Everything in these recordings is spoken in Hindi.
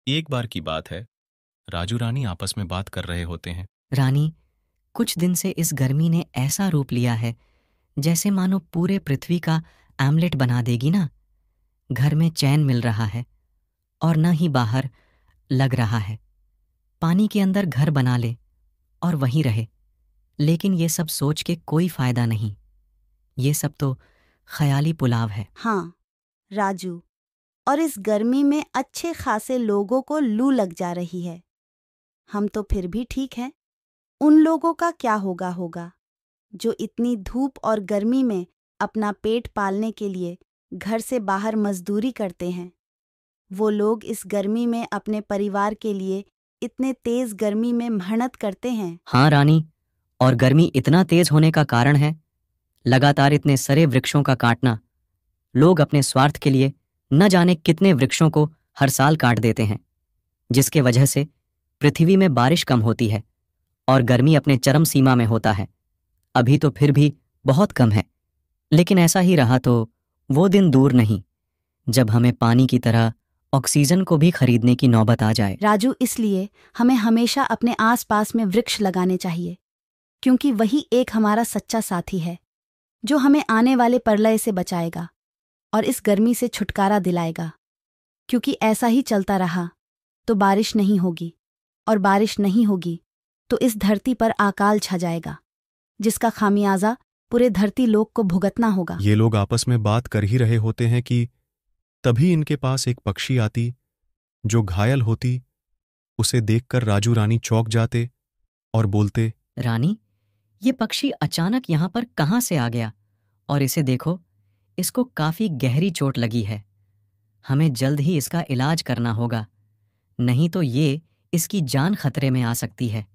एक बार की बात है, राजू रानी आपस में बात कर रहे होते हैं। रानी, कुछ दिन से इस गर्मी ने ऐसा रूप लिया है जैसे मानो पूरे पृथ्वी का आमलेट बना देगी ना। घर में चैन मिल रहा है और न ही बाहर लग रहा है। पानी के अंदर घर बना ले और वहीं रहे, लेकिन ये सब सोच के कोई फायदा नहीं। ये सब तो ख्याली पुलाव है। हाँ राजू, और इस गर्मी में अच्छे खासे लोगों को लू लग जा रही है। हम तो फिर भी ठीक हैं। उन लोगों का क्या होगा जो इतनी धूप और गर्मी में अपना पेट पालने के लिए घर से बाहर मजदूरी करते हैं। वो लोग इस गर्मी में अपने परिवार के लिए इतने तेज गर्मी में मेहनत करते हैं। हाँ रानी, और गर्मी इतना तेज होने का कारण है लगातार इतने सरे वृक्षों का काटना। लोग अपने स्वार्थ के लिए न जाने कितने वृक्षों को हर साल काट देते हैं, जिसके वजह से पृथ्वी में बारिश कम होती है और गर्मी अपने चरम सीमा में होता है। अभी तो फिर भी बहुत कम है, लेकिन ऐसा ही रहा तो वो दिन दूर नहीं जब हमें पानी की तरह ऑक्सीजन को भी खरीदने की नौबत आ जाए। राजू, इसलिए हमें हमेशा अपने आसपास में वृक्ष लगाने चाहिए, क्योंकि वही एक हमारा सच्चा साथी है जो हमें आने वाले प्रलय से बचाएगा और इस गर्मी से छुटकारा दिलाएगा। क्योंकि ऐसा ही चलता रहा तो बारिश नहीं होगी, और बारिश नहीं होगी तो इस धरती पर अकाल छा जाएगा, जिसका खामियाजा पूरे धरती लोक को भुगतना होगा। ये लोग आपस में बात कर ही रहे होते हैं कि तभी इनके पास एक पक्षी आती जो घायल होती। उसे देखकर राजू रानी चौंक जाते और बोलते, रानी, ये पक्षी अचानक यहाँ पर कहाँ से आ गया? और इसे देखो, इसको काफी गहरी चोट लगी है। हमें जल्द ही इसका इलाज करना होगा, नहीं तो ये इसकी जान खतरे में आ सकती है।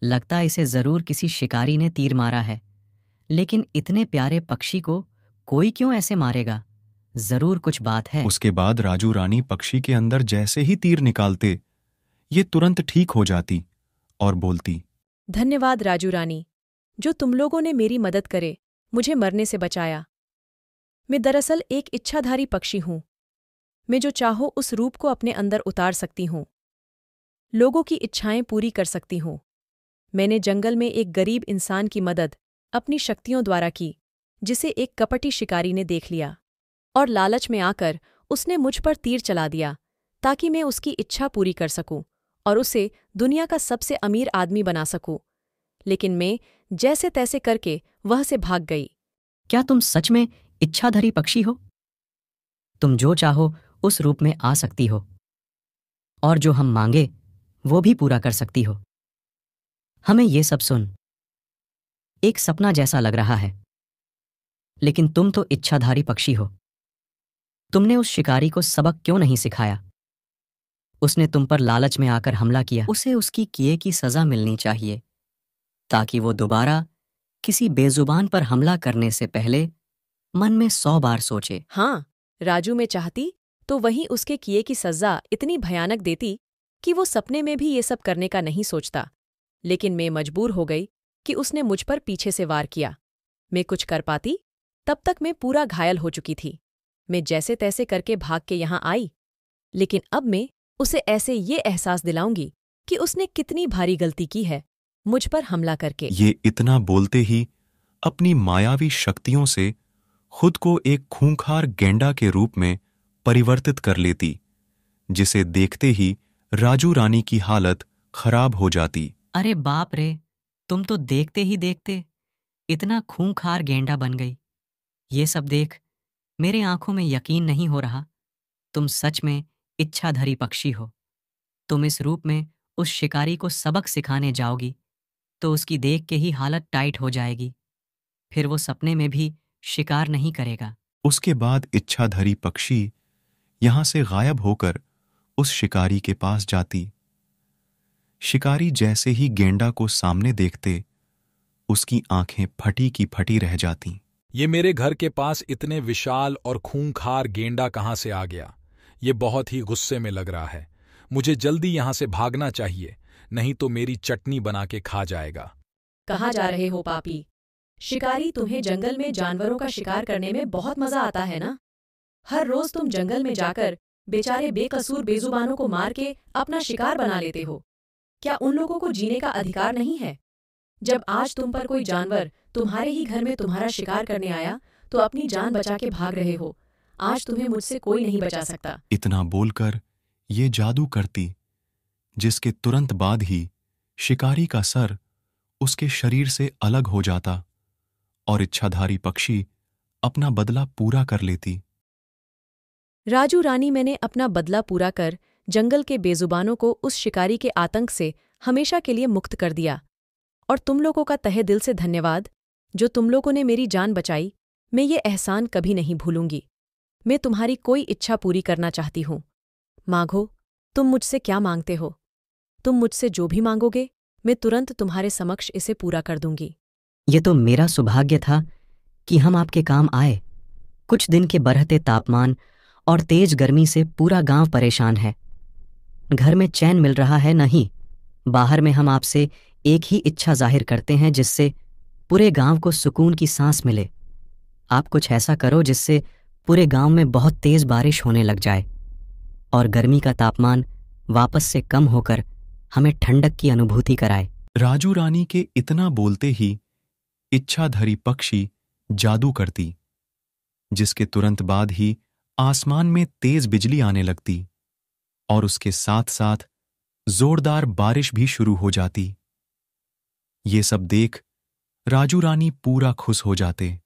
लगता इसे जरूर किसी शिकारी ने तीर मारा है, लेकिन इतने प्यारे पक्षी को कोई क्यों ऐसे मारेगा? जरूर कुछ बात है। उसके बाद राजू रानी पक्षी के अंदर जैसे ही तीर निकालते, ये तुरंत ठीक हो जाती और बोलती, धन्यवाद राजू रानी, जो तुम लोगों ने मेरी मदद करे, मुझे मरने से बचाया। मैं दरअसल एक इच्छाधारी पक्षी हूँ। मैं जो चाहो उस रूप को अपने अंदर उतार सकती हूँ, लोगों की इच्छाएं पूरी कर सकती हूँ। मैंने जंगल में एक गरीब इंसान की मदद अपनी शक्तियों द्वारा की, जिसे एक कपटी शिकारी ने देख लिया और लालच में आकर उसने मुझ पर तीर चला दिया ताकि मैं उसकी इच्छा पूरी कर सकूं और उसे दुनिया का सबसे अमीर आदमी बना सकूं। लेकिन मैं जैसे तैसे करके वह से भाग गई। क्या तुम सच में इच्छाधारी पक्षी हो? तुम जो चाहो उस रूप में आ सकती हो, और जो हम मांगे वो भी पूरा कर सकती हो। हमें ये सब सुन एक सपना जैसा लग रहा है, लेकिन तुम तो इच्छाधारी पक्षी हो। तुमने उस शिकारी को सबक क्यों नहीं सिखाया? उसने तुम पर लालच में आकर हमला किया। उसे उसकी किए की सजा मिलनी चाहिए, ताकि वो दोबारा किसी बेजुबान पर हमला करने से पहले मन में 100 बार सोचे। हाँ राजू, मैं चाहती तो वहीं उसके किए की सजा इतनी भयानक देती कि वो सपने में भी ये सब करने का नहीं सोचता। लेकिन मैं मजबूर हो गई कि उसने मुझ पर पीछे से वार किया। मैं कुछ कर पाती, तब तक मैं पूरा घायल हो चुकी थी। मैं जैसे तैसे करके भाग के यहाँ आई, लेकिन अब मैं उसे ऐसे ये एहसास दिलाऊंगी कि उसने कितनी भारी गलती की है मुझ पर हमला करके। ये इतना बोलते ही अपनी मायावी शक्तियों से खुद को एक खूंखार गैंडा के रूप में परिवर्तित कर लेती, जिसे देखते ही राजू रानी की हालत खराब हो जाती। अरे बाप रे, तुम तो देखते ही देखते इतना खूंखार गेंडा बन गई। ये सब देख मेरे आंखों में यकीन नहीं हो रहा। तुम सच में इच्छाधारी पक्षी हो। तुम इस रूप में उस शिकारी को सबक सिखाने जाओगी तो उसकी देख के ही हालत टाइट हो जाएगी। फिर वो सपने में भी शिकार नहीं करेगा। उसके बाद इच्छाधारी पक्षी यहां से गायब होकर उस शिकारी के पास जाती। शिकारी जैसे ही गेंडा को सामने देखते, उसकी आंखें फटी की फटी रह जातीं। ये मेरे घर के पास इतने विशाल और खूंखार गेंडा कहाँ से आ गया? ये बहुत ही गुस्से में लग रहा है। मुझे जल्दी यहाँ से भागना चाहिए, नहीं तो मेरी चटनी बना के खा जाएगा। कहाँ जा रहे हो पापी? शिकारी, तुम्हें जंगल में जानवरों का शिकार करने में बहुत मजा आता है ना? हर रोज तुम जंगल में जाकर बेचारे बेकसूर बेजुबानों को मार के अपना शिकार बना लेते हो। क्या उन लोगों को जीने का अधिकार नहीं है? जब आज तुम पर कोई जानवर तुम्हारे ही घर में तुम्हारा शिकार करने आया तो अपनी जान बचा के भाग रहे हो। आज तुम्हें मुझसे कोई नहीं बचा सकता। इतना बोलकर ये जादू करती, जिसके तुरंत बाद ही शिकारी का सर उसके शरीर से अलग हो जाता और इच्छाधारी पक्षी अपना बदला पूरा कर लेती। राजू रानी, मैंने अपना बदला पूरा कर जंगल के बेजुबानों को उस शिकारी के आतंक से हमेशा के लिए मुक्त कर दिया। और तुम लोगों का तहे दिल से धन्यवाद, जो तुम लोगों ने मेरी जान बचाई। मैं ये एहसान कभी नहीं भूलूंगी। मैं तुम्हारी कोई इच्छा पूरी करना चाहती हूँ। मांगो, तुम मुझसे क्या मांगते हो? तुम मुझसे जो भी मांगोगे मैं तुरंत तुम्हारे समक्ष इसे पूरा कर दूंगी। ये तो मेरा सौभाग्य था कि हम आपके काम आए। कुछ दिन के बढ़ते तापमान और तेज गर्मी से पूरा गांव परेशान है। घर में चैन मिल रहा है नहीं। बाहर में हम आपसे एक ही इच्छा जाहिर करते हैं, जिससे पूरे गांव को सुकून की सांस मिले। आप कुछ ऐसा करो जिससे पूरे गांव में बहुत तेज बारिश होने लग जाए और गर्मी का तापमान वापस से कम होकर हमें ठंडक की अनुभूति कराए। राजू रानी के इतना बोलते ही इच्छाधारी पक्षी जादू करती, जिसके तुरंत बाद ही आसमान में तेज बिजली आने लगती और उसके साथ साथ जोरदार बारिश भी शुरू हो जाती। ये सब देख राजू रानी पूरा खुश हो जाते।